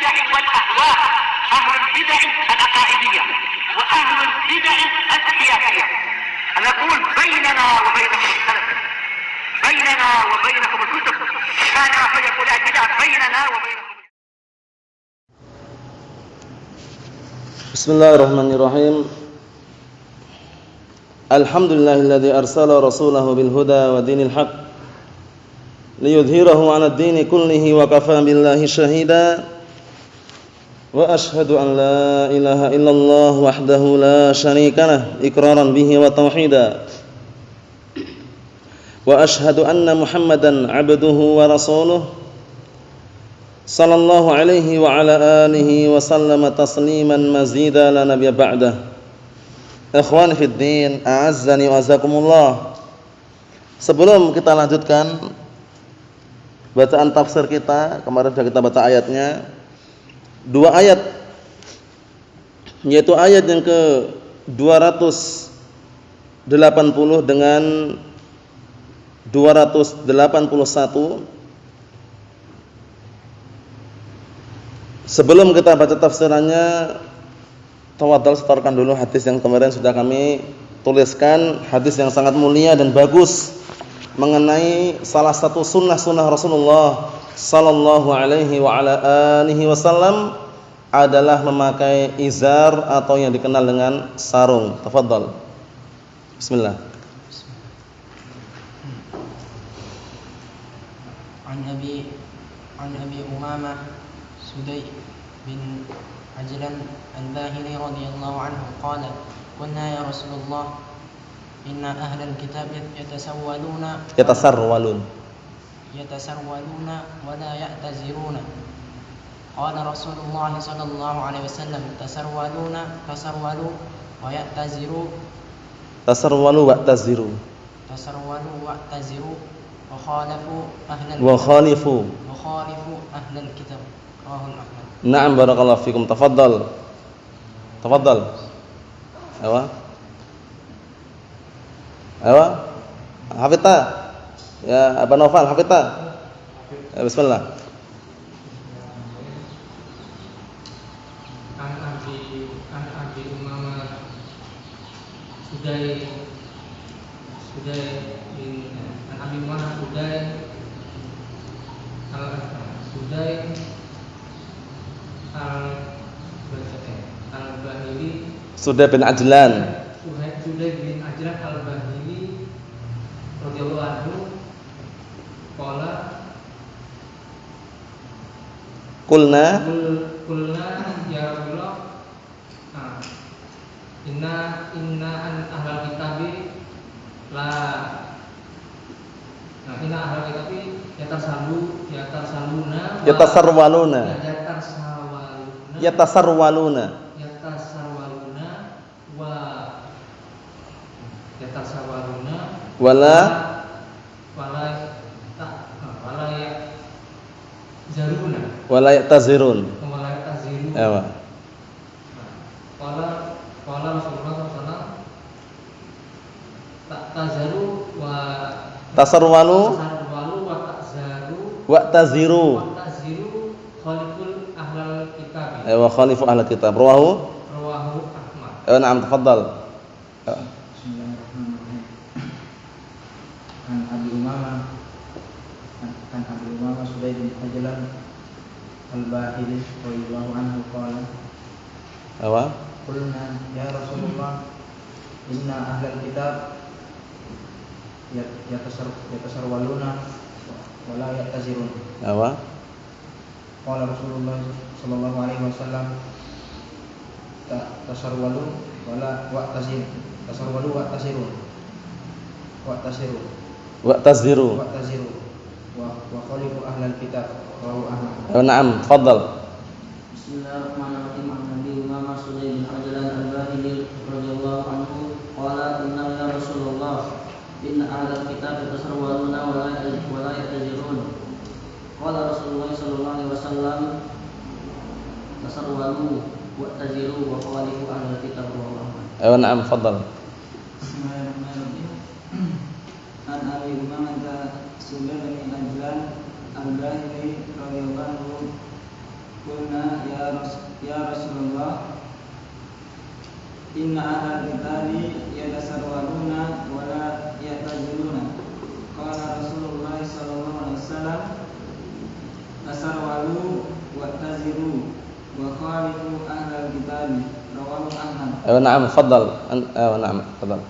البدع والأهواء، أهل البدع العقائدية وأهل البدع السياسية. نقول بيننا وبينكم السلف، بيننا وبينكم الكتب، كان فيقول البدع بيننا وبينكم. Bismillahirrahmanirrahim. Alhamdulillahilladzi arsala rasulahu bil huda wa dinil haqq liyudhhirahu 'alad dini kullihi wa kafaa billahi shahida. Wa ashhadu an la ilaha illallah wahdahu la syarikalah iqraran bihi wa tauhida. Wa ashhadu anna Muhammadan 'abduhu wa rasuluhu sallallahu alaihi wa ala alihi wa sallama tasliman mazida la nabiyya ba'dah. Ikhwan fid din, a'azzani wa azakumullah. Sebelum kita lanjutkan bacaan tafsir kita, kemarin sudah kita baca ayatnya. Dua ayat, yaitu ayat yang ke 280 dengan 281. Sebelum kita baca tafsirannya, tawadhal setorkan dulu hadis yang kemarin sudah kami tuliskan, hadis yang sangat mulia dan bagus mengenai salah satu sunnah-sunnah Rasulullah sallallahu alaihi wa ala alihi wasallam adalah memakai izar atau yang dikenal dengan sarung. Tafadhal. Bismillah. An Abi Umamah Sudai bin Ajlan al-Bahili radhiyallahu anhu qala qulna ya Rasulullah inna ahlal kitab yatasarwaluna wa la ya'taziruna. Qala Rasulullah sallallahu alaihi wasallam tasarwalu wa ya'taziru wa khalifu ahlal kitab. Na'am, barakallahu fikum. Tafadhal. Ayo. Hafidha. Ya, Aba Naufal, hafidha. Ya, bismillah. An Abi Umamah Sudai bin Abi Umamah Al-Bahili Sudai bin Ajlan Al-Bahili radhiyallahu anhu qala qulna ya Rasulullah inna ahlal kitabi inna ahlal kitabi yatasarwaluna wala ya'tazirun. Ewa. Qala Rasulullah sallallahu tazaru wa tasarwalu wa ta'ziru khaliful ahlal kitab. Ewa, khalifu ahlal kitab. Rawahu Ahmad. Ewa, na'am, tafadhal. Bismillahirrahmanirrahim. An Abi Umamah Sudai bin Ajlan al-Bahili radhiyallahu anhu qala Ewa. qulna ya Rasulullah inna ahlal kitab yatasarwaluna wa la ya'tazirun. Ewa. Qala Rasulullah sallallahu alaihi wasallam tasarwalu wa la wa'taziru wa khalifu ahlal kitab. Rawahu Ahmad. Ewa, na'am, tafadhal. Bismillahirrahmanirrahim. An Nabi Muhammad Sudai bin Ajlan al-Bahili radhiyallahu anhu qala inna ya Rasulullah inna ahlal kitab yatasarwaluna wa la ya'tazirun. Qala Rasulullah sallallahu alaihi wasallam tasarwalu wa'taziru wa khalifu ahlal kitab. Ewa, na'am, tafadhal. Bismillahirrahmanirrahim. An Abi Umamah Sudai bin Ajlan al-Bahili radhiyallahu anhu qulna Ya Rasulullah, inna ahlal kitabi yatasarwaluna wa la yataziluna. Qala Rasulullah sallallahu alaihi wasallam, tasarwalu wa taziru wa khalifu ahlal kitabi. Rawahu Ahmad. Na'am, tafadhal. Na'am, tafadhal.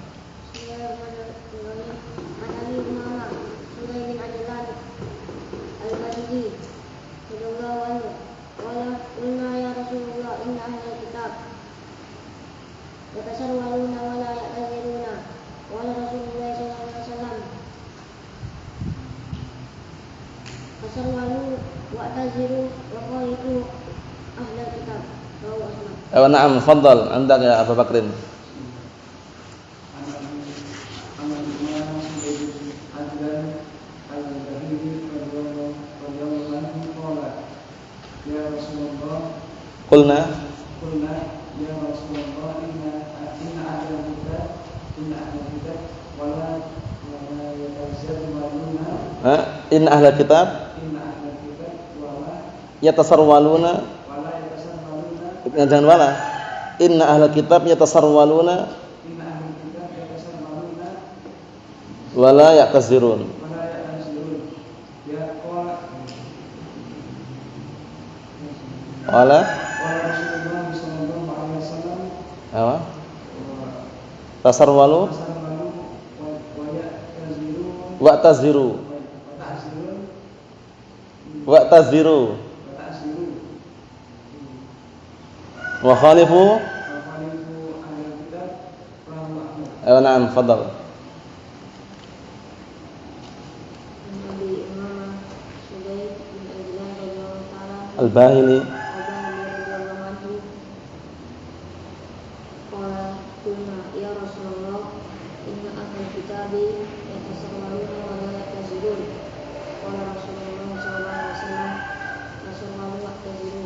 yatasarwaluna wa la ya'taziruna qala Rasulullah sallallahu alaihi wasallam tasarwalu wa taziru wa qalitu ahlal kitab rawahu Ahmad. Na'am, tafadhal. Andak ya Abu Bakrin. Qulna ya Rasulullah inna ahlal kitab wala yatazaluna inna ahlal kitab yatasarwaluna jangan wala inna ahlal kitab yatasarwaluna wala ya'tazirun wala apa? Tasarwalu wa'taziru wa khalifu na'am, fadhal. Al-Bahili ya Rasulullah inna ahlal kitabi yatasarwaluna wa la ya'tazirun qala Rasulullah sallallahu alaihi wasallam tasarwalu wa taziru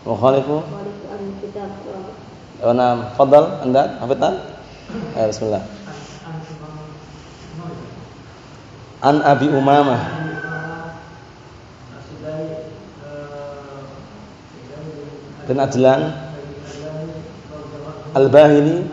wa khalifu ahlul kitab. na'am, fadhal. Anda hafidna? Bismillah. An Abi Umamah bin Ajlan Al-Bahili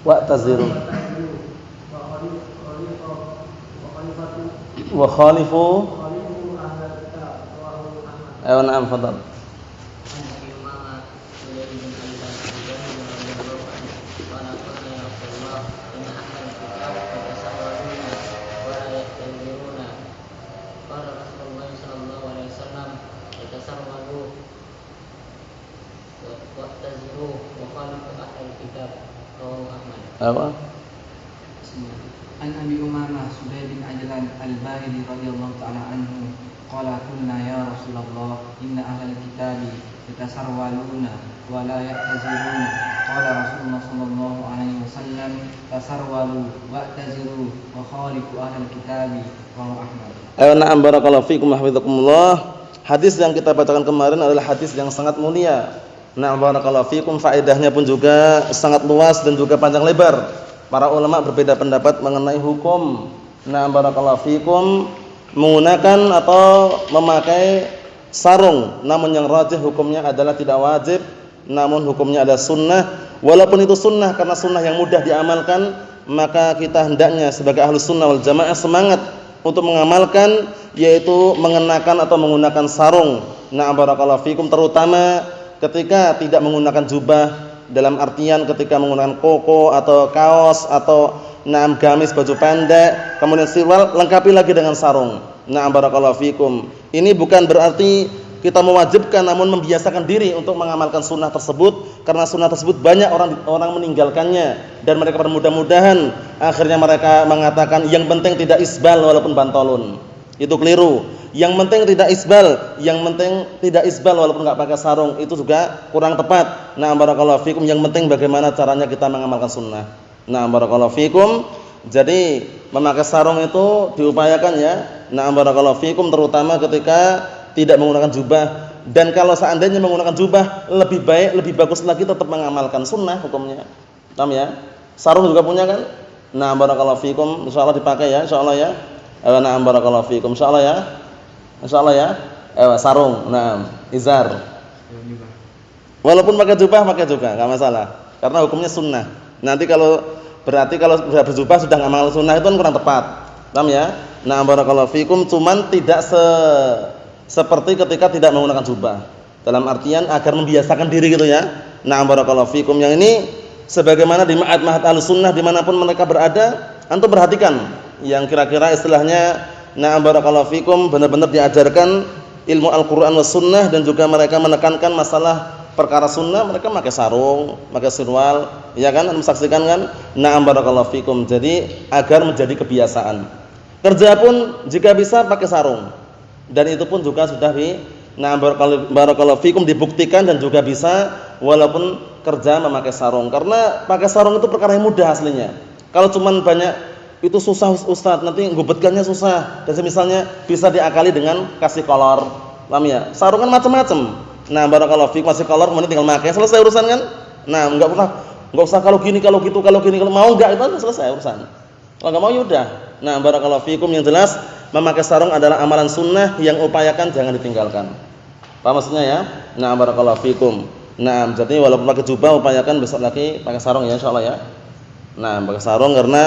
wa'taziru wa khalifu na'am, fadhal. Apa? An Abi Umamah Sudai bin Ajlan Al-Bahili radhiyallahu ta'ala anhu qala qulna ya Rasulullah inna ahlal kitabi yatasarwaluna wa la ya'taziruna qala Rasulullah sallallahu alaihi wasallam tasarwalu wa'taziru wa khalifu ahlal kitabi rawahu Ahmad. Na'am, barakallahu fikum hafizakumullah. Hadis yang kita bacakan kemarin adalah hadis yang sangat mulia. Nah, barakallahu fikum, faedahnya pun juga sangat luas dan juga panjang lebar. Para ulama berbeda pendapat mengenai hukum. Nah, barakallahu fikum, menggunakan atau memakai sarung. Namun yang rajih hukumnya adalah tidak wajib, namun hukumnya adalah sunnah. Walaupun itu sunnah karena sunnah yang mudah diamalkan, maka kita hendaknya sebagai ahlus sunnah wal jamaah semangat untuk mengamalkan, yaitu mengenakan atau menggunakan sarung. Nah, barakallahu fikum, terutama ketika tidak menggunakan jubah, dalam artian ketika menggunakan koko atau kaos atau gamis, baju pendek, kemudian sirwal, lengkapi lagi dengan sarung. Na'am, barakallahu fikum. Ini bukan berarti kita mewajibkan, namun membiasakan diri untuk mengamalkan sunnah tersebut, karena sunnah tersebut banyak orang meninggalkannya dan mereka bermudah-mudahan akhirnya mereka mengatakan yang penting tidak isbal walaupun bantolun. Itu keliru. Yang penting tidak isbal walaupun enggak pakai sarung, itu juga kurang tepat. Nah, barakallahu fikum, yang penting bagaimana caranya kita mengamalkan sunnah. Nah, barakallahu fikum. Jadi memakai sarung itu diupayakan ya. Nah, barakallahu fikum, terutama ketika tidak menggunakan jubah. Dan kalau seandainya menggunakan jubah lebih baik, lebih bagus lagi tetap mengamalkan sunnah hukumnya. Paham ya? Sarung juga punya kan? Nah, barakallahu fikum, insyaallah dipakai ya, insyaallah ya. Nah, barakallahu fikum, insyaallah ya. Insyaallah ya. Sarung, nah, izar. Walaupun pakai jubah juga enggak masalah. Karena hukumnya sunnah. Nanti kalau sudah berjubah sudah ngamal sunnah itu kan kurang tepat. Paham ya? Nah, barakallahu fikum, cuman tidak seperti ketika tidak menggunakan jubah. Dalam artian agar membiasakan diri gitu ya. Nah, barakallahu fikum, yang ini sebagaimana di ma'had Ahlussunnah dimanapun mereka berada, antum perhatikan yang kira-kira istilahnya nah barakallahu fikum benar-benar diajarkan ilmu Al-Qur'an was sunnah dan juga mereka menekankan masalah perkara sunnah, mereka pakai sarung, pakai sirwal, ya kan? Anda saksikan kan? Na'am barakallahu fikum. Jadi agar menjadi kebiasaan. Kerja pun jika bisa pakai sarung. Dan itu pun juga sudah na'am barakallahu fikum dibuktikan dan juga bisa walaupun kerja memakai sarung. Karena pakai sarung itu perkara yang mudah aslinya. Kalau cuman banyak itu susah Ustaz, nanti ngubetkannya susah. Dan misalnya bisa diakali dengan kasih kolor. Paham ya? Sarung kan macam-macam. Nah, barakallahu fiik, masih kolor kemudian tinggal pakai, selesai urusan kan? Nah, enggak usah kalau gini, kalau gitu, kalau gini, kalau mau enggak itu selesai urusan. Kalau enggak mau ya udah. Nah, barakallahu fiikum, yang jelas memakai sarung adalah amalan sunnah yang upayakan jangan ditinggalkan. Paham maksudnya ya? Nah, barakallahu fiikum. Nah, jadi walaupun pakai jubah upayakan besok lagi pakai sarung ya insyaallah ya. Nah, pakai sarung karena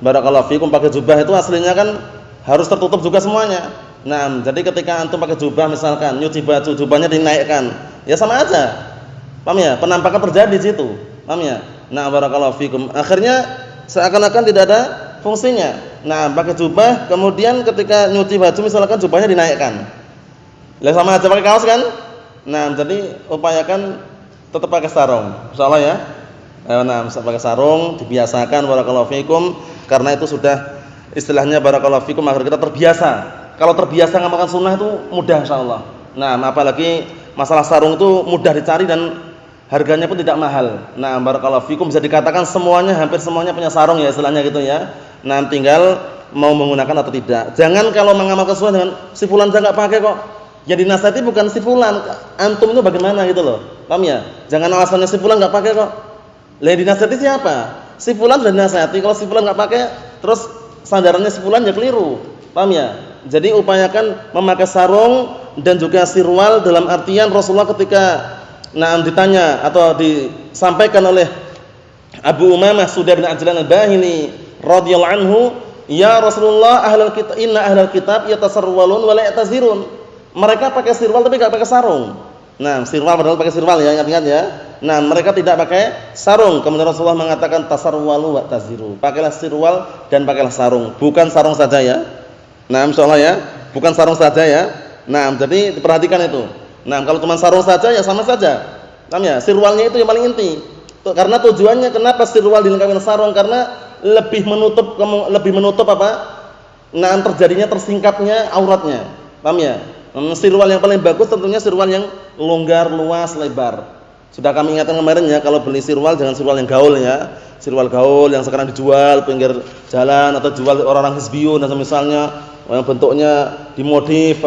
barakallahu fiikum pakai jubah itu aslinya kan harus tertutup juga semuanya. Nah, jadi ketika antum pakai jubah misalkan nyuci baju, jubahnya dinaikkan, ya sama aja. Paham ya? Penampakan terjadi di situ. Paham ya? Nah, barakallahu fikum. Akhirnya seakan-akan tidak ada fungsinya. Nah, pakai jubah kemudian ketika nyuci baju misalkan jubahnya dinaikkan. Lah sama aja pakai kaos kan? Nah, jadi upayakan tetap pakai sarung. Insyaallah ya. Nah, pakai sarung dibiasakan barakallahu fikum karena itu sudah istilahnya barakallahu fikum agar kita terbiasa. Kalau terbiasa ngamalkan sunnah itu mudah insyaallah. Nah, apalagi masalah sarung itu mudah dicari dan harganya pun tidak mahal. Nah, barakallahu fikum bisa dikatakan semuanya, hampir semuanya punya sarung ya istilahnya gitu ya. Nah, tinggal mau menggunakan atau tidak. Jangan kalau mengamalkan sunnah dengan si fulan saya enggak pakai kok. Yang dinasihati bukan si fulan, antum itu bagaimana gitu loh. Paham ya? Jangan alasannya si fulan enggak pakai kok. Lah yang dinasihati siapa? Si fulan sudah dinasihati. Kalau si fulan enggak pakai, terus sandarannya si fulan ya keliru. Paham ya? Jadi upayakan memakai sarung dan juga sirwal dalam artian Rasulullah ketika ditanya atau disampaikan oleh Abu Umamah Sudair bin Ajlan al-Bahili radhiyallahu anhu, "Ya Rasulullah, inna ahlal kitab yatasarwalun wa la yatazirun." Mereka pakai sirwal tapi enggak pakai sarung. Nah, sirwal padahal pakai sirwal ya, ingat-ingat ya. Nah, mereka tidak pakai sarung. Kemudian Rasulullah mengatakan tasarwalu wa taziru. Pakailah sirwal dan pakailah sarung. Bukan sarung saja ya. Nah, insyaallah ya, bukan sarung saja ya. Nah, jadi diperhatikan itu. Nah, kalau cuma sarung saja ya sama saja. Paham ya? Sirwalnya itu yang paling inti. Karena tujuannya kenapa sirwal dilengkapi dengan sarung? Karena lebih menutup apa? Nah, terjadinya tersingkapnya auratnya. Paham ya? Sirwal yang paling bagus tentunya sirwal yang longgar, luas, lebar. Sudah kami ingatkan kemarin ya, kalau beli sirwal jangan sirwal yang gaul ya. Sirwal gaul yang sekarang dijual pinggir jalan atau jual orang-orang hizbiyun dan misalnya yang bentuknya dimodif,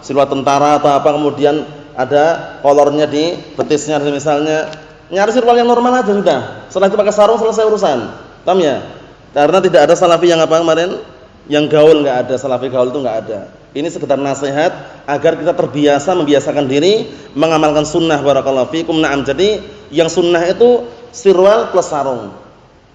sirwal tentara atau apa, kemudian ada kolornya di betisnya misalnya. Nyari sirwal yang normal aja sudah. Setelah itu pakai sarung selesai urusan. Paham ya? Karena tidak ada salafi yang apa kemarin? Yang gaul enggak ada, salafi gaul itu enggak ada. Ini sekedar nasihat agar kita terbiasa membiasakan diri mengamalkan sunnah barakallahu fikum. Naam, jadi yang sunnah itu sirwal plus sarung.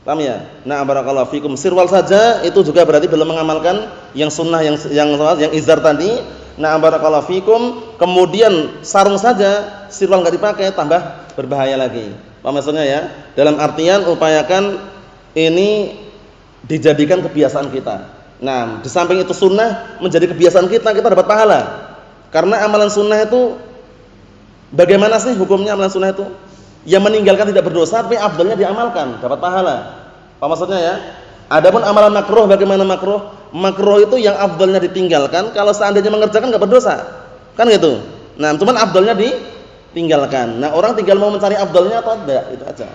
Paham ya? Nah, barakallahu fikum. Sirwal saja itu juga berarti belum mengamalkan yang sunnah yang izar tadi. Nah, barakallahu fikum. Kemudian sarung saja, sirwal enggak dipakai tambah berbahaya lagi. Paham maksudnya ya? Dalam artian upayakan ini dijadikan kebiasaan kita. Nah, di samping itu sunnah menjadi kebiasaan kita dapat pahala. Karena amalan sunnah itu bagaimana sih hukumnya amalan sunnah itu? Yang meninggalkan tidak berdosa tapi afdalnya diamalkan, dapat pahala. Apa maksudnya ya? Adapun amalan makruh, bagaimana makruh? Makruh itu yang afdalnya ditinggalkan, kalau seandainya mengerjakan enggak berdosa. Kan gitu. Nah, cuman afdalnya ditinggalkan. Nah, orang tinggal mau mencari afdalnya atau tidak, itu aja.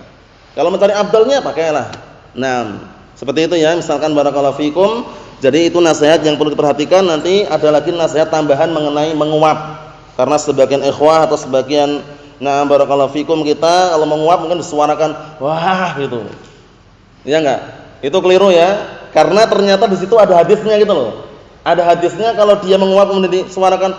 Kalau mencari afdalnya pakailah. Nah, seperti itu ya, misalkan barakallahu fikum. Jadi itu nasihat yang perlu diperhatikan. Nanti ada lagi nasihat tambahan mengenai menguap. Karena sebagian ikhwah atau sebagian barakallahu fikum kita kalau menguap mungkin disuarakan wah gitu. Iya enggak? Itu keliru ya. Karena ternyata di situ ada hadisnya gitu loh. Ada hadisnya kalau dia menguap kemudian disuarakan,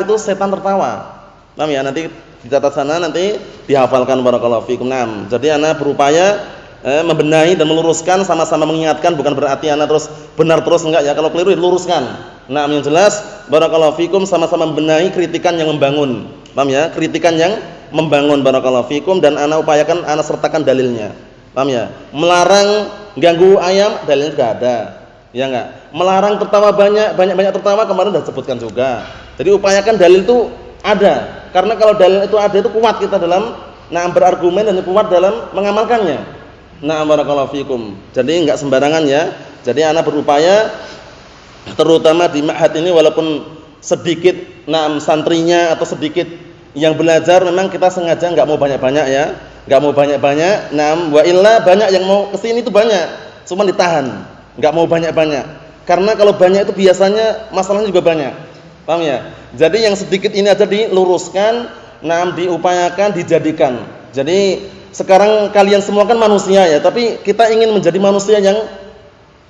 itu setan tertawa. Paham ya? Nanti dicatat sana, nanti dihafalkan barakallahu fikum. Jadi ana berupaya membenahi dan meluruskan, sama-sama mengingatkan, bukan berarti ana terus benar terus enggak ya. Kalau keliru diluruskan. Yang jelas barakallahu fikum sama-sama membenahi, kritikan yang membangun. Paham ya? Kritikan yang membangun barakallahu fikum, dan ana upayakan ana sertakan dalilnya. Paham ya? Melarang ganggu ayam, dalilnya juga ada. Ya enggak? Melarang tertawa banyak tertawa, kemarin sudah sebutkan juga. Jadi upayakan dalil itu ada. Karena kalau dalil itu ada, itu kuat kita dalam berargumen dan kuat dalam mengamalkannya. Barakallahu fikum. Jadi enggak sembarangan ya. Jadi ana berupaya terutama di ma'had ini, walaupun sedikit santrinya atau sedikit yang belajar, memang kita sengaja enggak mau banyak-banyak ya. Enggak mau banyak-banyak. Wa illa banyak yang mau ke sini itu banyak. Cuma ditahan. Enggak mau banyak-banyak. Karena kalau banyak itu biasanya masalahnya juga banyak. Paham ya? Jadi yang sedikit ini aja diluruskan, diupayakan, dijadikan. Jadi sekarang kalian semua kan manusia ya, tapi kita ingin menjadi manusia yang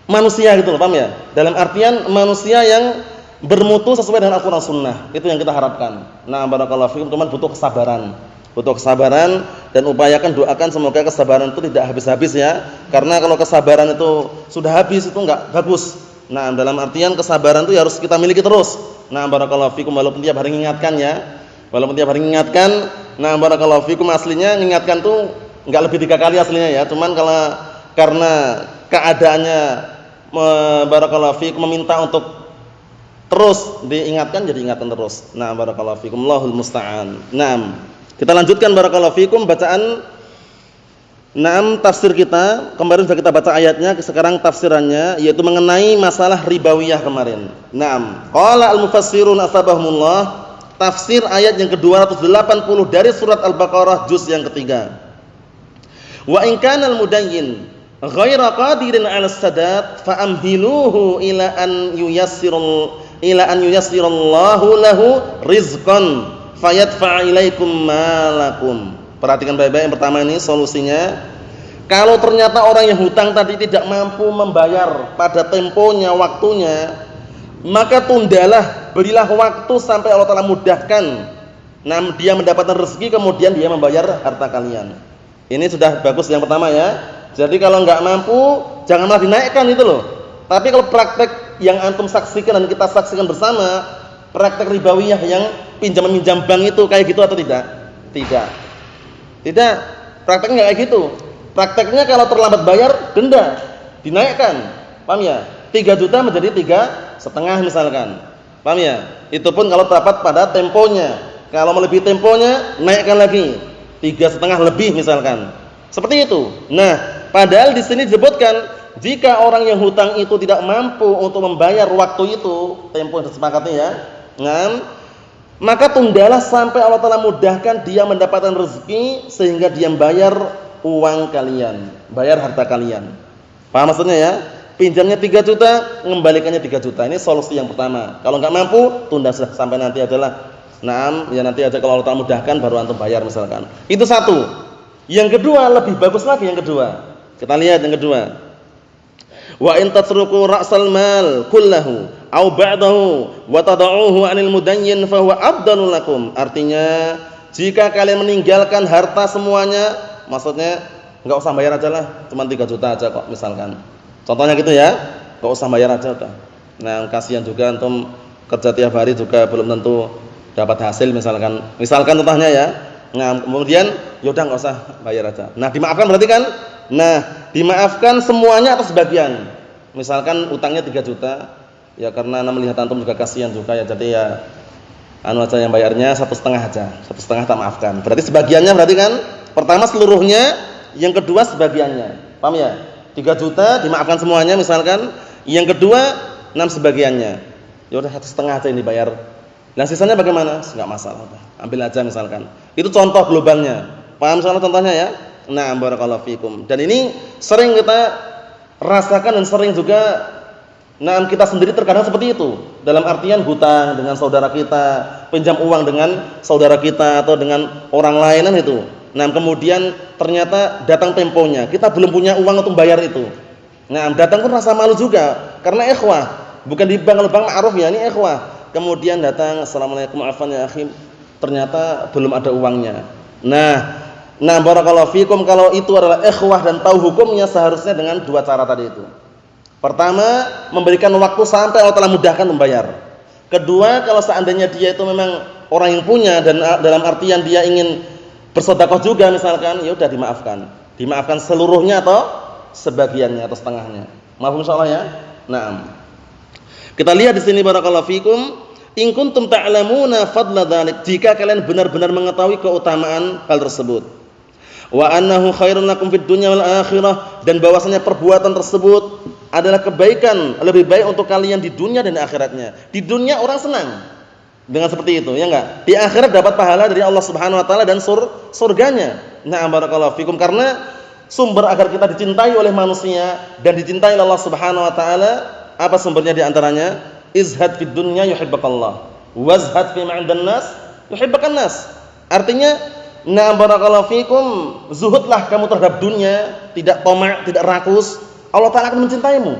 manusia gitu loh, paham ya? Dalam artian manusia yang bermutu sesuai dengan Al-Qur'an Sunnah. Itu yang kita harapkan. Barakallahu fikum, teman, butuh kesabaran. Butuh kesabaran, dan upayakan, doakan semoga kesabaran itu tidak habis-habis ya. Karena kalau kesabaran itu sudah habis itu enggak bagus. Dalam artian kesabaran itu harus kita miliki terus. Barakallahu fikum, walaupun tiap hari mengingatkan ya. Walaupun tiap hari mengingatkan, barakallahu fikum, aslinya mengingatkan tuh enggak lebih 3 kali aslinya ya. Cuman kalau karena keadaannya barakallahu fikum meminta untuk terus diingatkan, jadi ingatkan terus. Barakallahu fikum, Allahul musta'an. Kita lanjutkan barakallahu fikum bacaan tafsir kita. Kemarin sudah kita baca ayatnya, sekarang tafsirannya, yaitu mengenai masalah ribawiyah kemarin. Qala al-mufassirun asbahumullah, tafsir ayat yang ke-280 dari surat Al-Baqarah juz yang ketiga. Wa in kana al-mudayyin ghaira qadirin 'ala as-sadad fa amhiluhu ila an yuyassirallahu lahu rizqan fayadfa' ilaikum malakum. Perhatikan baik-baik yang pertama ini solusinya. Kalau ternyata orang yang hutang tadi tidak mampu membayar pada temponya, waktunya, maka tundalah, berilah waktu sampai Allah Ta'ala mudahkan. Dia mendapatkan rezeki, kemudian dia membayar harta kalian. Ini sudah bagus yang pertama ya. Jadi kalau enggak mampu, jangan malah dinaikkan itu loh. Tapi kalau praktek yang antum saksikan dan kita saksikan bersama, praktek ribawiyah yang pinjam-meminjam bank itu kayak gitu atau tidak? Tidak. Prakteknya kayak gitu. Prakteknya kalau terlambat bayar, denda, dinaikkan. Paham ya? 3 juta menjadi 3,5 misalkan. Paham ya? Itu pun kalau tepat pada temponya. Kalau melebihi temponya, naikkan lagi 3,5 lebih misalkan. Seperti itu. Padahal di sini disebutkan jika orang yang hutang itu tidak mampu untuk membayar waktu itu, tempo yang disepakati ya. Maka tundalah sampai Allah Ta'ala mudahkan dia mendapatkan rezeki sehingga dia membayar uang kalian, bayar harta kalian. Paham maksudnya ya? Pinjamnya 3 juta, mengembalikannya 3 juta. Ini solusi yang pertama. Kalau enggak mampu, tunda sampai nanti adalah nanti aja kalau Allah Ta'ala mudahkan baru antum bayar misalkan. Itu satu. Yang kedua lebih bagus lagi yang kedua. Kita lihat yang kedua. Wa in tatruku ra'sal mal kullahu aw ba'dahu wa tad'uhu 'anil mudayyin fa huwa afdalul lakum. Artinya, jika kalian meninggalkan harta semuanya, maksudnya enggak usah bayar aja lah, cuma 3 juta aja kok misalkan. Contohnya gitu ya, enggak usah bayar aja udah. Kasihan juga antum kerja tiap hari juga belum tentu dapat hasil misalkan. Misalkan contohnya ya. Kemudian yaudah enggak usah bayar aja. Dimaafkan berarti kan? Dimaafkan semuanya atau sebagian. Misalkan utangnya 3 juta, ya karena melihat antum juga kasihan juga ya, jadi ya aja yang bayarnya 1,5 aja. 1,5 tak maafkan. Berarti sebagiannya berarti kan? Pertama seluruhnya, yang kedua sebagiannya. Paham ya? 3 juta dimaafkan semuanya misalkan, yang kedua 6 sebagiannya. Ya udah 1,5 aja yang dibayar. Sisanya bagaimana? Enggak masalah, ambil aja misalkan. Itu contoh globalnya. Paham soal contohnya ya? Barakallahu fikum. Dan ini sering kita rasakan dan sering juga Nah, kita sendiri terkadang seperti itu. Dalam artian hutang dengan saudara kita, pinjam uang dengan saudara kita atau dengan orang lain kan itu. Nah, kemudian ternyata datang temponya, kita belum punya uang untuk bayar itu. Nah, datang pun rasa malu juga karena ikhwah, bukan di bank, kalau bank ma'ruf ya, ini ikhwah. Kemudian datang, "Assalamualaikum, afwan ya akhi." Ternyata belum ada uangnya. Nah, barakallahu fikum, kalau itu adalah ikhwah dan tahu hukumnya, seharusnya dengan dua cara tadi itu. Pertama, memberikan waktu sampai Allah telah mudahkan membayar. Kedua, kalau seandainya dia itu memang orang yang punya dan dalam artian dia ingin bersedekah juga misalkan, ya udah dimaafkan. Dimaafkan seluruhnya atau sebagiannya atau setengahnya. Maaf insyaallah ya. Naam. Kita lihat di sini barakallahu fikum, in kuntum ta'lamuna fadla dzalik, jika kalian benar-benar mengetahui keutamaan hal tersebut. Wa annahu khairun lakum fid dunya wal akhirah, dan bahwasanya perbuatan tersebut adalah kebaikan, lebih baik untuk kalian di dunia dan akhiratnya. Di dunia orang senang dengan seperti itu, ya enggak? Di akhirat dapat pahala dari Allah Subhanahu wa taala dan surganya. Nah, barakallahu fikum, karena sumber agar kita dicintai oleh manusia dan dicintai oleh Allah Subhanahu wa taala, apa sumbernya di antaranya? Izhad fid dunya yuhibbukallah, wazhad fi ma'indan nas yuhibbukan nas. Artinya, nah barakallahu fikum, zuhudlah kamu terhadap dunia, tidak tamak, tidak rakus, Allah Ta'ala akan mencintaimu.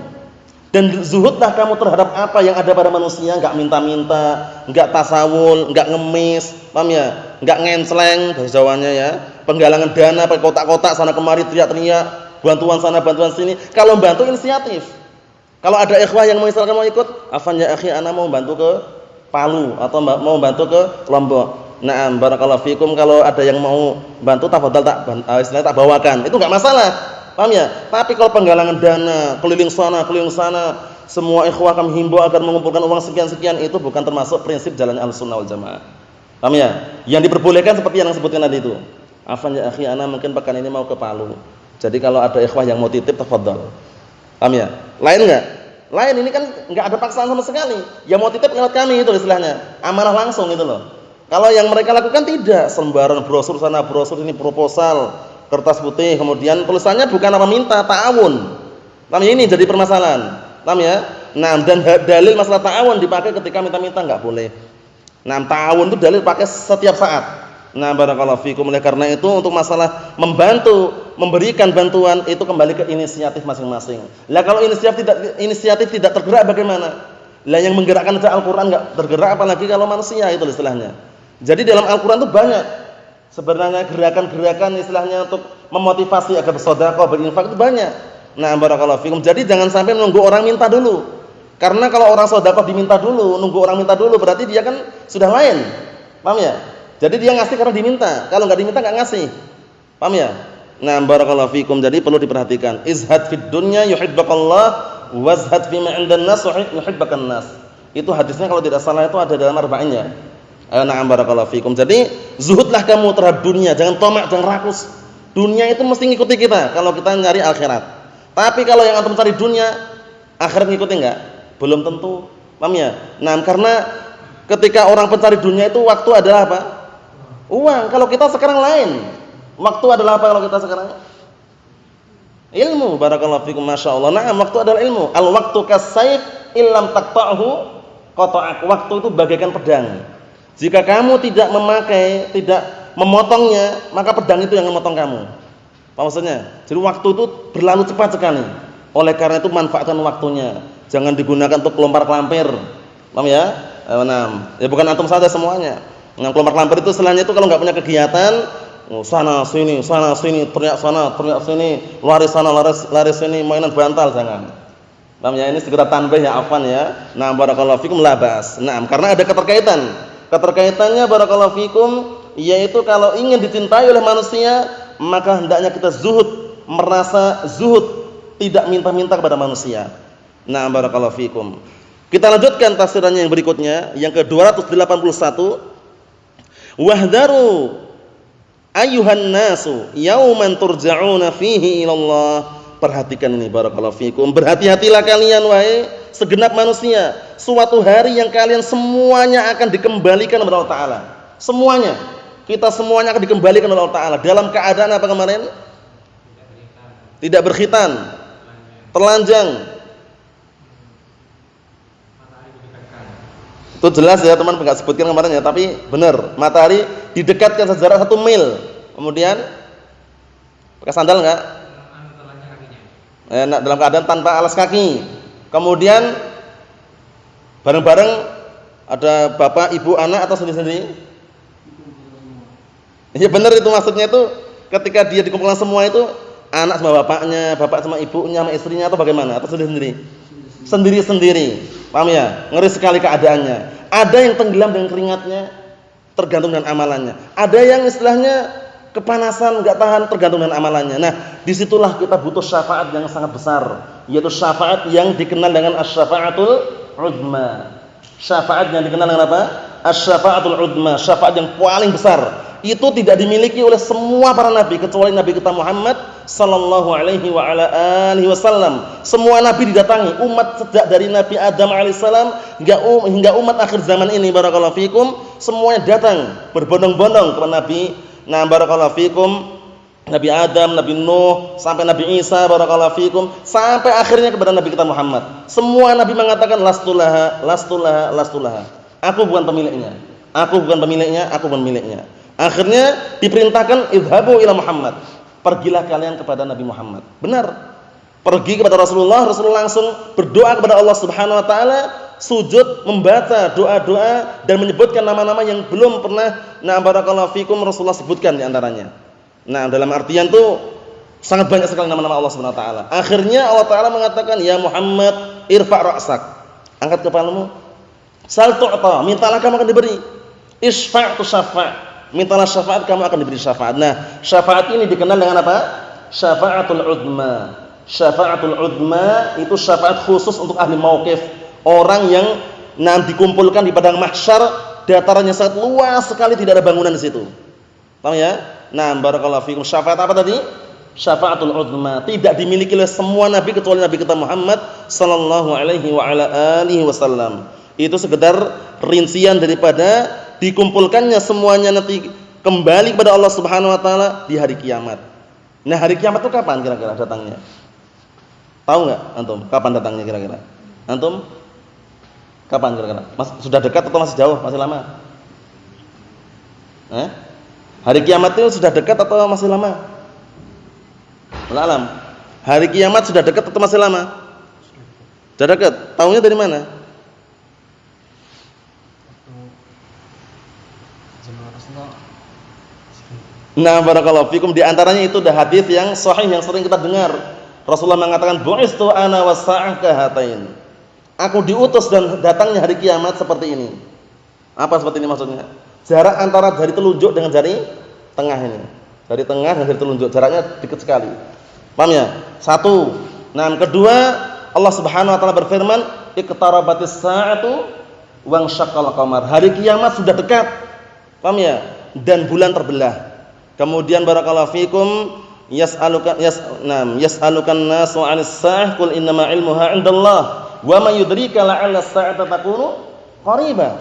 Dan zuhudlah kamu terhadap apa yang ada pada manusia, enggak minta-minta, enggak tasawul, enggak ngemis, paham ya? Enggak ngensleng bahasa Jawanya ya. Penggalangan dana pakai kotak-kotak sana kemari, teriak-teriak, bantuan sana bantuan sini. Kalau bantu inisiatif. Kalau ada ikhwah yang misalkan mau ikut, afan ya akhi, ana mau bantu ke Palu atau mau bantu ke Lombok. Nah, barakallahu fikum, kalau ada yang mau bantu tafadhal, istilahnya tak bawakan. Itu enggak masalah. Paham ya? Tapi kalau penggalangan dana, keliling sana, semua ikhwah kami himbau agar mengumpulkan uang sekian-sekian, itu bukan termasuk prinsip jalan Ahlussunnah wal Jamaah. Paham ya? Yang diperbolehkan seperti yang disebutkan tadi itu. Afan ya akhi, ana mungkin pekan ini mau ke Palu. Jadi kalau ada ikhwah yang mau titip, tafadhal. Paham ya? Lain enggak? Lain, ini kan enggak ada paksaan sama sekali. Yang mau titip lewat kami itu istilahnya. Amanah langsung itu loh. Kalau yang mereka lakukan tidak, sembarang brosur sana, brosur ini, proposal, kertas putih, kemudian tulisannya bukan apa minta, ta'awun. Paham ya? Ini jadi permasalahan. Paham ya? Nah, dan dalil masalah ta'awun dipakai ketika minta-minta enggak boleh. Nah, ta'awun itu dalil pakai setiap saat. Nah, barakallahu fikum, oleh karena itu untuk masalah membantu, memberikan bantuan itu kembali ke inisiatif masing-masing. Lah kalau inisiatif tidak tergerak bagaimana? Lah yang menggerakkan Al-Qur'an enggak tergerak, apalagi kalau manusia, itu istilahnya. Jadi dalam Al-Qur'an itu banyak sebenarnya gerakan-gerakan istilahnya untuk memotivasi agar bersedekah, berinfak itu banyak. Nah, barakallahu fikum. Jadi jangan sampai menunggu orang minta dulu. Karena kalau orang sedekah diminta dulu, nunggu orang minta dulu, berarti dia kan sudah lain. Paham ya? Jadi dia ngasih karena diminta. Kalau enggak diminta enggak ngasih. Paham ya? Nah, barakallahu fikum. Jadi perlu diperhatikan. Izhad fid dunya yuhibbukallah, wazhad fi ma 'indan nas yuhibbukan nas. Itu hadisnya kalau tidak salah itu ada dalam arba'innya. Na'am barakallahu fikum. Jadi zuhudlah kamu terhadap dunia, jangan tamak, jangan rakus. Dunia itu mesti ngikuti kita kalau kita nyari akhirat. Tapi kalau yang antum cari dunia, akhirat ngikuti enggak? Belum tentu. Paham ya? Nah, karena ketika orang pencari dunia itu waktu adalah apa? Uang. Kalau kita sekarang lain. Waktu adalah apa kalau kita sekarang? Ilmu. Barakallahu fikum, masyaallah. Na'am, waktu adalah ilmu. Al-waqtu kas-sayf illam taqta'hu qata'ak. Waktu itu bagaikan pedang. Jika kamu tidak memakai, tidak memotongnya, maka pedang itu yang memotong kamu. Apa maksudnya? Jadi waktu itu berlalu cepat sekali. Oleh karena itu manfaatkan waktunya. Jangan digunakan untuk kelompar-kelampir. Paham ya? Nah, ya bukan antum saja semuanya. Nah, kelompar-kelampir itu selainnya itu kalau enggak punya kegiatan, sana sini, teriak sana, teriak sini, lari sana, lari sini, mainan bantal jangan. Paham ya? Ini segera tanbih ya, afwan ya. Nah, barakallahu fikum, la bas. Nah, karena ada keterkaitan. Keterkaitannya barakallahu fikum, yaitu kalau ingin dicintai oleh manusia, maka hendaknya kita zuhud, merasa zuhud, tidak minta-minta kepada manusia. Nah, barakallahu fikum. Kita lanjutkan tafsirannya yang berikutnya, yang ke-281. Wahdaru ayyuhan nasu yauman turja'una fihi ila Allah. Perhatikan ini barakallahu fikum. Berhati-hatilah kalian wahai segenap manusia, suatu hari yang kalian semuanya akan dikembalikan kepada Allah Ta'ala. Semuanya. Kita semuanya akan dikembalikan kepada Allah Ta'ala. Dalam keadaan apa kemarin? Tidak berkhitan. Telanjang. Itu jelas ya teman, enggak sebutkan kemarin ya, tapi benar. Matahari didekatkan sejarak 1 mil. Kemudian pakai sandal enggak? Dalam keadaan tanpa alas kaki. Kemudian bareng-bareng ada bapak, ibu, anak atau sendiri-sendiri? Iya benar itu maksudnya itu ketika dia dikumpulkan semua itu anak sama bapaknya, bapak sama ibunya, sama istrinya atau bagaimana? Atau sendiri-sendiri? Sendiri-sendiri. Paham ya? Ngeri sekali keadaannya. Ada yang tenggelam dengan keringatnya, tergantung dengan amalannya. Ada yang istilahnya kepanasan, enggak tahan, tergantung dengan amalannya. Nah, disitulah kita butuh syafaat yang sangat besar, yaitu syafaat yang dikenal dengan asy-syafa'atul uzma. Syafaat yang dikenal dengan apa? Asy-syafa'atul uzma, syafaat yang paling besar. Itu tidak dimiliki oleh semua para nabi kecuali Nabi kita Muhammad sallallahu alaihi wa ala alihi wasallam. Semua nabi didatangi, umat sejak dari Nabi Adam alaihissalam hingga umat akhir zaman ini, barakallahu fikum, semuanya datang berbondong-bondong kepada Nabi. Nah, barakallahu fikum, Nabi Adam, Nabi Nuh, sampai Nabi Isa, barakallahu fikum, sampai akhirnya kepada Nabi kita Muhammad. Semua nabi mengatakan lastulaha, lastulaha, lastulaha. Aku bukan pemiliknya. Aku bukan pemiliknya, aku bukan pemiliknya. Akhirnya diperintahkan idhabu ila Muhammad. Pergilah kalian kepada Nabi Muhammad. Benar. Pergi kepada Rasulullah, Rasulullah langsung berdoa kepada Allah Subhanahu wa taala, sujud, membaca doa-doa dan menyebutkan nama-nama yang belum pernah barakallahu fikum Rasulullah sebutkan di antaranya. Nah, dalam artian itu sangat banyak sekali nama-nama Allah Subhanahu wa taala. Akhirnya Allah taala mengatakan, "Ya Muhammad, irfa' ra'sak." Angkat kepalamu. Sal tu'ta, mintalah kamu akan diberi. Isfa' tu syafa'. Mintalah syafaat, kamu akan diberi syafaat. Nah, syafaat ini dikenal dengan apa? Syafa'atul uzma. Syafa'atul uzma itu syafaat khusus untuk ahli mauqif. Orang yang dikumpulkan di padang mahsyar, datarannya sangat luas sekali, tidak ada bangunan di situ. Paham ya? Nah, barakallahu fikum. Syafaat apa tadi? Syafa'atul uzma. Tidak dimiliki oleh semua nabi kecuali Nabi kita Muhammad sallallahu alaihi wa ala alihi wasallam. Itu sekedar rincian daripada dikumpulkannya semuanya nanti kembali kepada Allah Subhanahu wa taala di hari kiamat. Nah, hari kiamat itu kapan kira-kira datangnya? Tahu enggak antum? Kapan datangnya kira-kira? Antum? Kapan kira-kira? Sudah dekat atau masih jauh? Masih lama? Hari kiamat itu sudah dekat atau masih lama? Wallahu alam. Hari kiamat sudah dekat atau masih lama? Sudah dekat. Tahunya dari mana? Nah, barakallahu fikum, di antaranya itu ada hadis yang sahih yang sering kita dengar. Rasulullah mengatakan, "Bu'istu ana was-sa'ah kahatain." Aku diutus dan datangnya hari kiamat seperti ini. Apa seperti ini maksudnya? Jarak antara jari telunjuk dengan jari tengah ini. Jari tengah dan jari telunjuk jaraknya dekat sekali. Paham ya? Satu. Nah, kedua, Allah Subhanahu wa taala berfirman, "Iqtarabatis sa'atu wa syaqqal qamar." Hari kiamat sudah dekat. Paham ya? Dan bulan terbelah. Kemudian barakallahu fikum, yas'alukan nasu 'anis sa'ah qul innama 'ilmuha 'indallah wa ma yudrika la'alla as-sa'ata takunu qariba.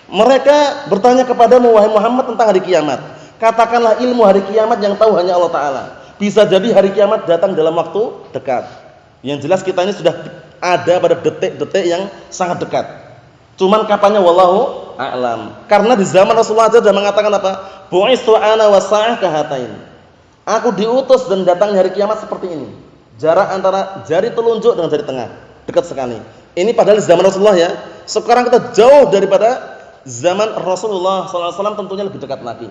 Mereka bertanya kepadamu wahai Muhammad tentang hari kiamat. Katakanlah ilmu hari kiamat yang tahu hanya Allah taala. Bisa jadi hari kiamat datang dalam waktu dekat. Yang jelas kita ini sudah ada pada detik-detik yang sangat dekat. Cuman kapannya wallahu a'lam. Karena di zaman Rasulullah saja sudah mengatakan apa? Bu'istu ana was-sa'ah kahatain. Aku diutus dan datangnya hari kiamat seperti ini. Jarak antara jari telunjuk dengan jari tengah dekat sekali. Ini padahal di zaman Rasulullah ya. Sekarang kita jauh daripada zaman Rasulullah SAW, tentunya lebih dekat lagi.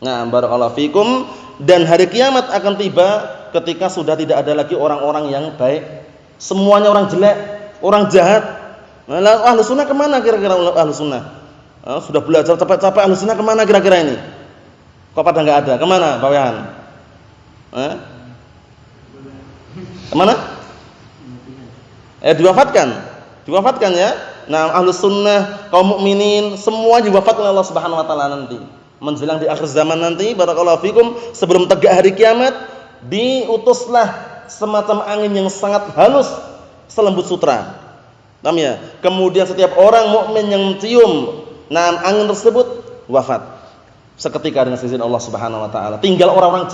Nah, barakallahu fikum, dan hari kiamat akan tiba ketika sudah tidak ada lagi orang-orang yang baik. Semuanya orang jelek, orang jahat. Nah, ahlu sunnah kemana kira-kira ahlu sunnah? Sudah belajar capek-capek, ahlu sunnah kemana kira-kira ini? Kok pada nggak ada? Kemana Pak Wayan? Kemana? Diwafatkan ya. Nah, ahlu sunnah, kaum mukminin, semua diwafatkan oleh Allah Subhanahu wa taala nanti. Menjelang di akhir zaman nanti, barakallahu fikum, sebelum tegak hari kiamat, diutuslah semacam angin yang sangat halus, selembut sutra. Paham ya? Kemudian setiap orang mukmin yang mencium angin tersebut wafat seketika dengan izin Allah Subhanahu wa taala. Tinggal orang-orang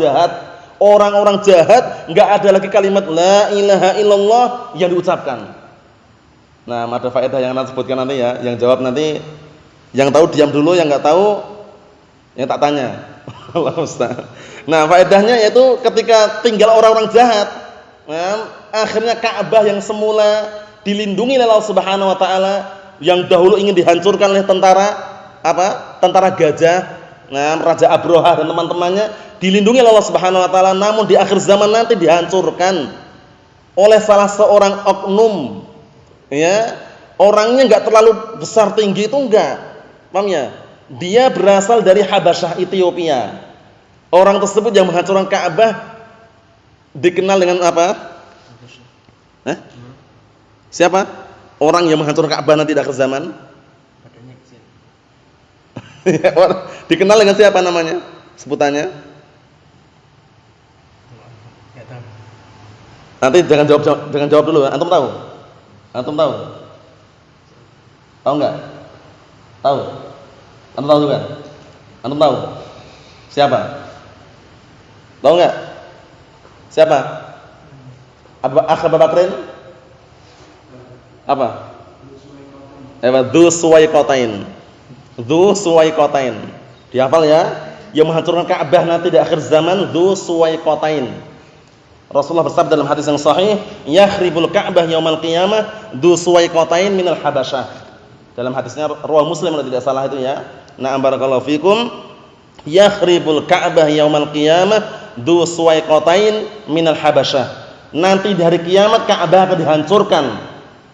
jahat, enggak ada lagi kalimat la ilaha illallah yang diucapkan. Nah, ada faedah yang nanti sebutkan nanti ya, yang jawab nanti Yang tahu diam dulu, yang enggak tahu yang tak tanya. Allah Ustaz. Nah, faedahnya yaitu ketika tinggal orang-orang jahat, akhirnya Ka'bah yang semula dilindungi oleh Allah Subhanahu wa taala, yang dahulu ingin dihancurkan oleh tentara Tentara gajah, Raja Abroha dan teman-temannya, dilindungi oleh Allah Subhanahu wa taala, namun di akhir zaman nanti dihancurkan oleh salah seorang oknum. Ya, orangnya enggak terlalu besar tinggi itu enggak. Paham ya? Dia berasal dari Habasyah, Ethiopia. Orang tersebut yang menghancurkan Ka'bah dikenal dengan apa? Siapa? Orang yang menghancurkan Ka'bah nanti di akhir zaman? Dikenal dengan siapa namanya? Sebutannya? Nanti jangan jawab dulu. Antum tahu? Antum tahu? Tahu enggak? Tahu? Antum tahu juga? Antum tahu? Siapa? Tahu enggak? Siapa? Abu Bakrin? Apa? Dzu Suwaikotain. Dzu Suwaikotain. Dihafal ya? Yang menghancurkan Ka'bah nanti di akhir zaman, Dzu Suwaikotain. Rasulullah bersabda dalam hadis yang sahih, "Yakhribul Ka'bah yaumal qiyamah Dzu Suwaikotain minal Habasyah." Dalam hadisnya riwayat Muslim kalau tidak salah itu ya. Na'am barakallahu fikum. Yakhribul Ka'bah yaumal qiyamah Dzu Suwaikotain minal Habasyah. Nanti di hari kiamat Ka'bah akan dihancurkan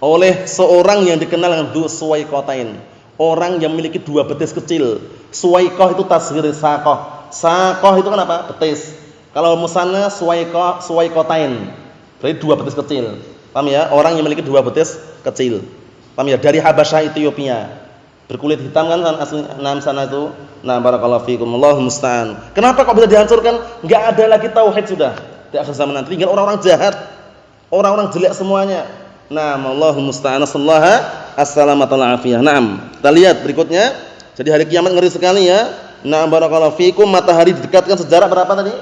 oleh seorang yang dikenal dengan Dzu Suwaikotain. Orang yang memiliki dua betis kecil. Suwaikoh itu tasghir sakoh. Sakoh itu kan apa? Betis. Kalau musanna Suwaikotain, berarti dua betis kecil. Paham ya? Orang yang memiliki dua betis kecil. Paham ya? Dari Habasyah, Ethiopia. Berkulit hitam kan asli sana itu. Nah, barakallahu fikum. Allahu musta'an. Kenapa kok bisa dihancurkan? Enggak ada lagi tauhid sudah. Di akhir zaman nanti tinggal orang-orang jahat. Orang-orang jelek semuanya. Nah, Allahu musta'an. Sallallahu as-salamatu wal afiyah. Naam. Kita lihat berikutnya. Jadi hari kiamat ngeri sekali ya. Nah, barakallahu fikum. Matahari didekatkan sejarak berapa tadi?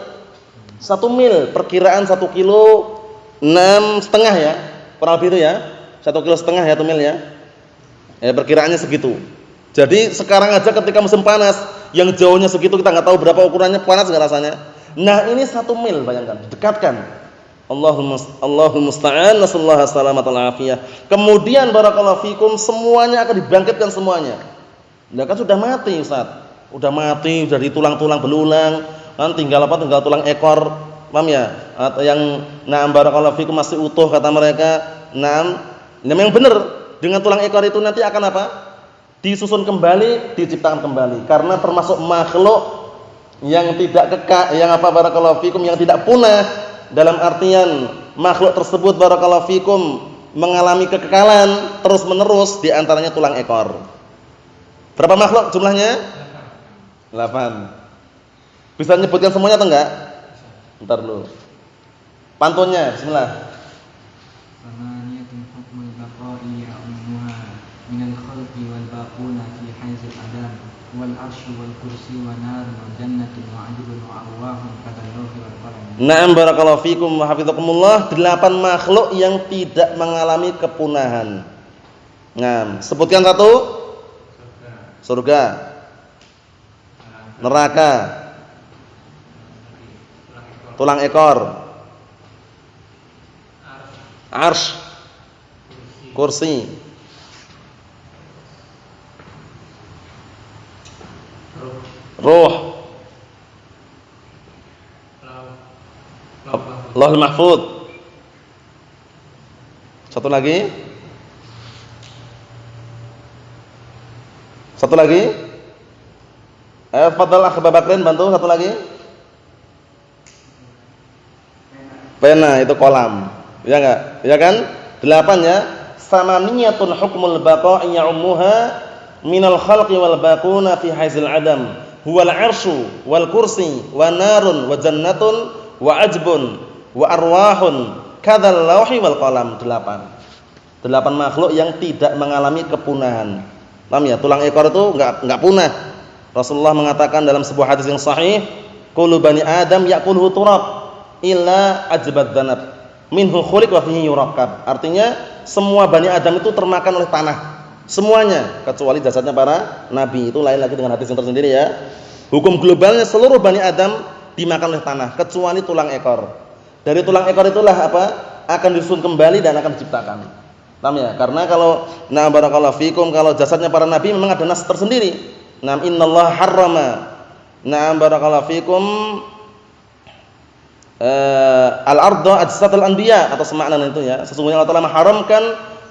1 mil. Perkiraan 1 kilo 6,5 ya. Kurang lebih itu ya. 1,5 kilo ya 1 mil ya. Perkiraannya segitu. Jadi sekarang aja ketika musim panas, yang jauhnya segitu kita nggak tahu berapa ukurannya, panas nggak rasanya. Nah ini 1 mil, bayangkan, didekatkan. Allahumma musta'an, nasallahu as-salamata wal afiyah. Kemudian barakallahu fikum, semuanya akan dibangkitkan semuanya. Nah kan sudah mati Ustaz. Udah mati, dari tulang-tulang belulang, kan tinggal apa? Tinggal tulang ekor, paham ya? Atau yang na'am barakallahu fikum masih utuh kata mereka. Na'am, yang benar. Dengan tulang ekor itu nanti akan apa? Disusun kembali, diciptakan kembali. Karena termasuk makhluk yang tidak kekal, yang apa barakallahu fikum, yang tidak punah. Dalam artian makhluk tersebut barakallahu fikum mengalami kekekalan terus menerus, di antaranya tulang ekor. Berapa makhluk jumlahnya? 8. Bisa menyebutkan semuanya atau enggak? Bentar dulu. Pantunnya, bismillah. Minal khalqi wal baquna fi haizil adam wal arsy wal kursi wa nar wa jannatun wa ajrun wa arwahun kadallahu wal qalam. Na'am barakallahu fikum wa hafizakumullah. 8 makhluk yang tidak mengalami kepunahan. Nah, sebutkan satu. Surga, neraka, tulang ekor, arsy, kursi, ruh, Lauhul Mahfuz. Satu lagi. Satu lagi. Fadhal Akh Bakrin, bantu satu lagi. Pena itu kolam. Ya enggak? Ya kan? 8 ya. Samaniyatun hukmul baqa'i ya'ummuha minal khalqi wal baquna fi haizil adam. Huwal arsyu wal kursi wa narun wa jannatun wa ajbun wa arwahun kadzal lauhi wal qalam. 8 makhluk yang tidak mengalami kepunahan. Paham ya? Tulang ekor itu enggak punah. Rasulullah mengatakan dalam sebuah hadis yang sahih, kullu bani adam ya'kuluhu turab illa ajbad dzanab minhu khuliq wa fihi yurakkab. Artinya semua bani adam itu termakan oleh tanah Semuanya kecuali jasadnya para nabi. Itu lain lagi dengan hadis yang tersendiri ya. Hukum globalnya seluruh Bani Adam dimakan oleh tanah kecuali tulang ekor. Dari tulang ekor itulah apa? Akan disusun kembali dan akan diciptakan. Paham ya? Karena kalau barakallahu fikum, kalau jasadnya para nabi memang ada nas tersendiri. Innallaha harrama. Barakallahu fikum al-ardha ajsadul anbiya atau semakna itu ya. Sesungguhnya Allah Taala mengharamkan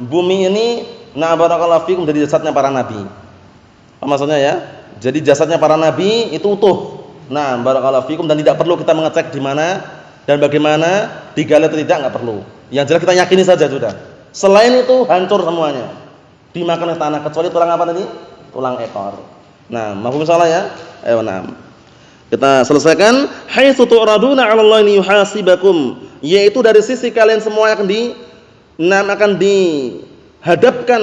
bumi ini barakallahu fikum dari jasadnya para nabi. Apa maksudnya ya? Jadi jasadnya para nabi itu utuh. Barakallahu fikum, dan tidak perlu kita mengecek di mana dan bagaimana digali atau tidak, enggak perlu. Yang jelas kita yakini saja sudah. Selain itu hancur semuanya. Dimakan oleh tanah kecuali tulang apa tadi? Tulang ekor. Mafhum salah ya? Ayo kita selesaikan. Haitsu tu'raduna 'ala Allah yuhasibakum, yaitu dari sisi kalian semua akan dihadapkan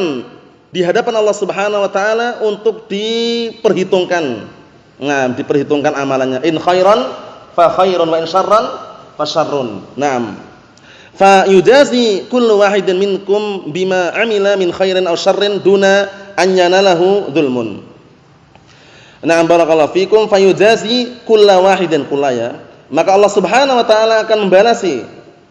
di hadapan Allah Subhanahu wa taala untuk diperhitungkan. Diperhitungkan amalannya. In khairan fa khairun wa in syarran fa syarrun. Fa yujazi kullu wahidin minkum bima amila min khairin aw syarrin duna an yanalahu dzulmun. Barakallahu fikum, fa yujazi kullu wahidin kullaya. Maka Allah Subhanahu wa taala akan membalasi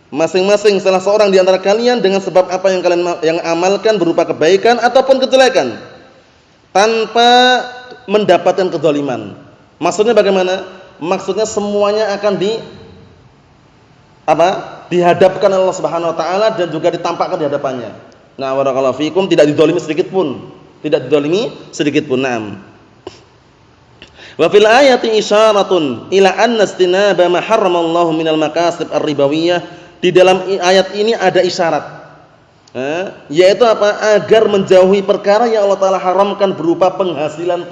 masing-masing salah seorang di antara kalian dengan sebab apa yang kalian amalkan berupa kebaikan ataupun kejelekan tanpa mendapatkan kezaliman. Maksudnya bagaimana? Maksudnya semuanya akan dihadapkan Allah Subhanahu wa taala dan juga ditampakkan di hadapannya. Barakallahu fikum, tidak dizalimi sedikit pun. Tidak dizalimi sedikit pun. Wa fil ayati isyaratun ila anna istinaba ma harramallahu minal makasib ar-ribawiyah. Di dalam ayat ini ada isyarat, yaitu apa? Agar menjauhi perkara yang Allah Taala haramkan berupa penghasilan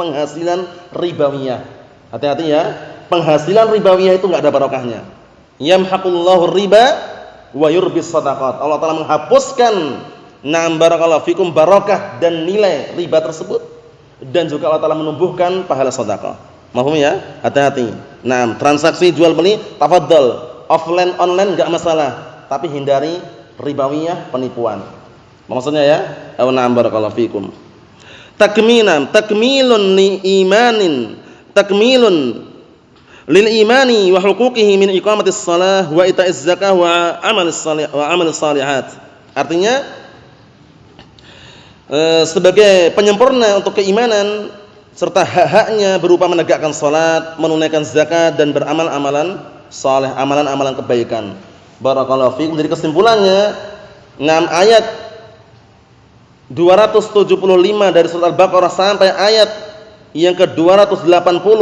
ribawiyah. Hati-hati ya, penghasilan ribawiyah itu enggak ada barokahnya. Yamhaqullahu riba wa yurbis shadaqat. Allah Taala menghapuskan barakallahu fikum barokah dan nilai riba tersebut, dan juga Allah Taala menumbuhkan pahala sedekah. Mahum ya? Hati-hati. Transaksi jual beli tafadhol. Offline online enggak masalah, tapi hindari ribawiyah, penipuan. Maksudnya ya? Barakallahu fikum. Takmilun lil imani wa huquqihi min iqamatis shalah wa ita'iz zakah wa amalis salihat. Artinya sebagai penyempurna untuk keimanan serta hak-haknya berupa menegakkan salat, menunaikan zakat dan beramal amalan saleh, amalan-amalan kebaikan. Barakallahu fikum. Jadi kesimpulannya, ayat 275 dari surat Al-Baqarah sampai ayat yang ke-280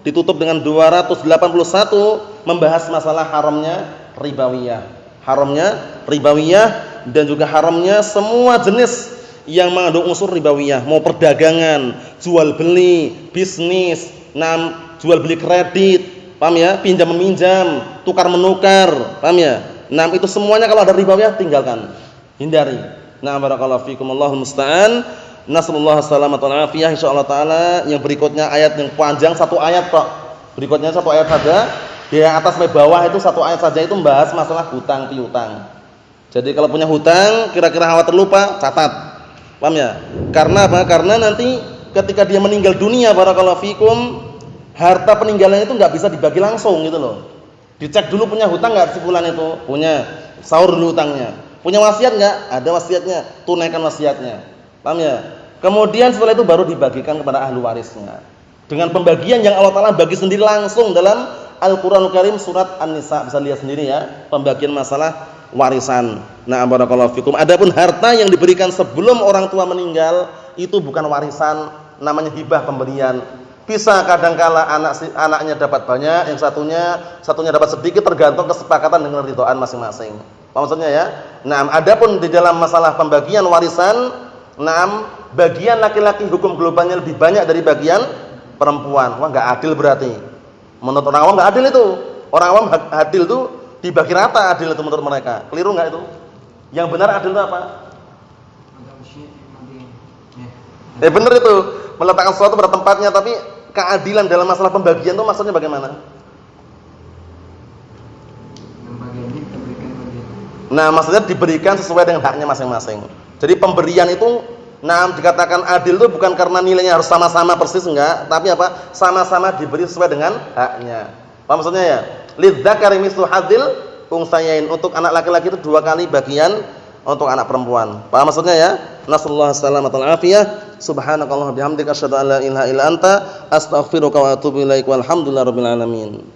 ditutup dengan 281 membahas masalah haramnya ribawiyah. Haramnya ribawiyah dan juga haramnya semua jenis yang mengandung unsur ribawiyah, mau perdagangan, jual beli, bisnis, jual beli kredit, paham ya? Pinjam meminjam, tukar menukar, paham ya? Itu semuanya kalau ada ribawiyah tinggalkan, hindari. Barakallahu fikum, Allahul musta'an. Nasallallahu salamat wal afiyah insyaallah taala. Yang berikutnya ayat yang panjang, satu ayat kok. Berikutnya satu ayat saja. Di atas sampai bawah itu satu ayat saja, itu membahas masalah hutang piutang. Jadi kalau punya hutang, kira-kira khawatir lupa, catat. Paham ya? Karena apa? Karena nanti ketika dia meninggal dunia, barakallahu fikum, harta peninggalannya itu enggak bisa dibagi langsung gitu loh. Dicek dulu punya hutang enggak si fulan itu? Punya. Sahur dulu hutangnya. Punya wasiat enggak? Ada wasiatnya. Tunaikan wasiatnya. Paham ya? Kemudian setelah itu baru dibagikan kepada ahli warisnya. Dengan pembagian yang Allah Taala bagi sendiri langsung dalam Al-Qur'anul Karim surat An-Nisa, bisa lihat sendiri ya, pembagian masalah warisan. Barakallahu fikum. Adapun harta yang diberikan sebelum orang tua meninggal itu bukan warisan, namanya hibah, pemberian. Bisa kadangkala anaknya dapat banyak, yang satunya dapat sedikit, tergantung kesepakatan dengan ridhoan masing-masing. Maksudnya ya. Adapun di dalam masalah pembagian warisan, bagian laki-laki hukum globalnya lebih banyak dari bagian perempuan. Wah, enggak adil berarti. Menurut orang awam enggak adil itu. Orang awam adil itu dibagi rata, adil itu menurut mereka. Keliru enggak itu? Yang benar adil itu apa? Benar itu, meletakkan sesuatu pada tempatnya, tapi keadilan dalam masalah pembagian itu maksudnya bagaimana? Maksudnya diberikan sesuai dengan haknya masing-masing. Jadi pemberian itu Nah, dikatakan adil itu bukan karena nilainya harus sama-sama persis, enggak, tapi apa? Sama-sama diberi sesuai dengan haknya. Paham maksudnya ya? Lidzakari mislu hadzil untsayain. Untuk anak laki-laki itu 2 kali bagian untuk anak perempuan. Paham maksudnya ya? Nasallahu salamatal afiyah. Subhanakallahumma bihamdika asyhadu an la ilaha illa anta astaghfiruka wa atubu ilaik. Walhamdulillahirabbil alamin.